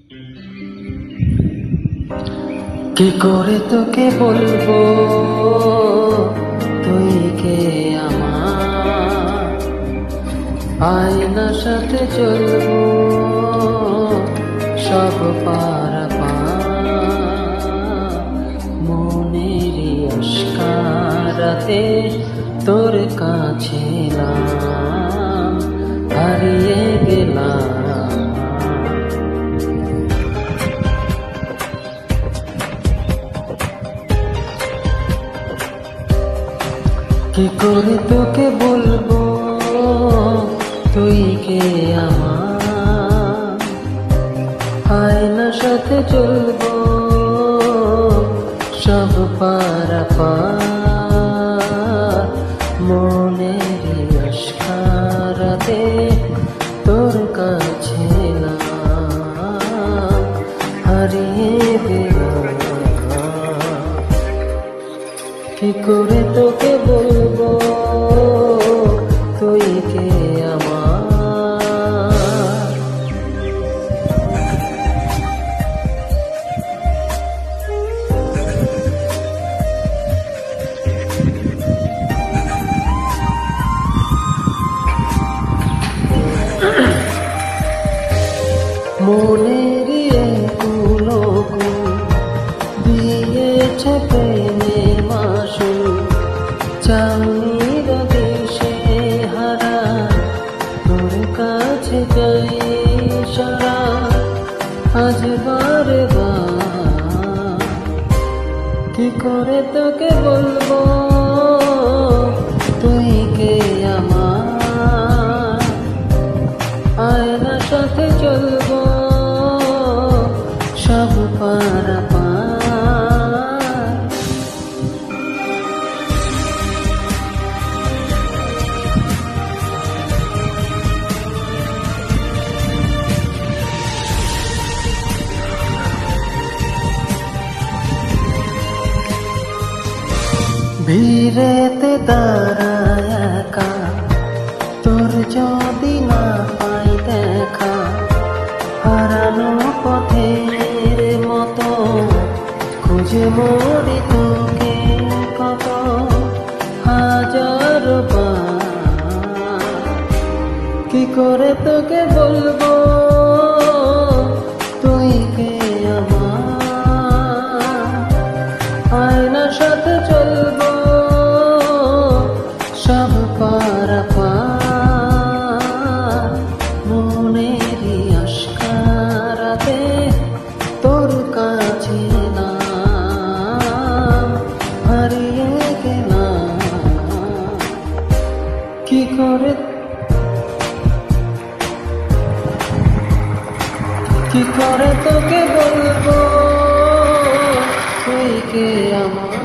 কি করে তোকে বলবো তুই কে আমার, আয়নার সাথে চলবো সব পারাপার, মনেরই আশকারাতে তোর কাছে এলাম, হারিয়ে গেলাম। কি করে তোকে বলবো তুই কে আমার, আয়নার সাথে চলবো সব পারাপার, মনেরই আশকারাতে তোর কাছে এলাম, হারিয়ে গেলাম। কি করে তোকে বলবো তুই কে আমার, মনেরই কুলো দিয়েছে প্রেমে মাসু, চাউনির দেশে হারা তোর কাছে যাই সারা, আজ বারে বার। কি করে তোকে বলবো তুই কে আমার, আয়নার সাথে চলবো সব পারাপার, ভিড়েতে দাঁড়ায় একা তোর যদি না পাই দেখা, হারানো পথের মতো খুঁজে মরি তোকে কত হাজার বার। কি করে তোকে বলবো তুই কে আমার, আয়নার সাথে চলবো সব পারাপার, মনেরই আশকারাতে তোর কাছে এলাম, হারিয়ে গেলাম। কি করে তোকে বলবো তুই কে আমার।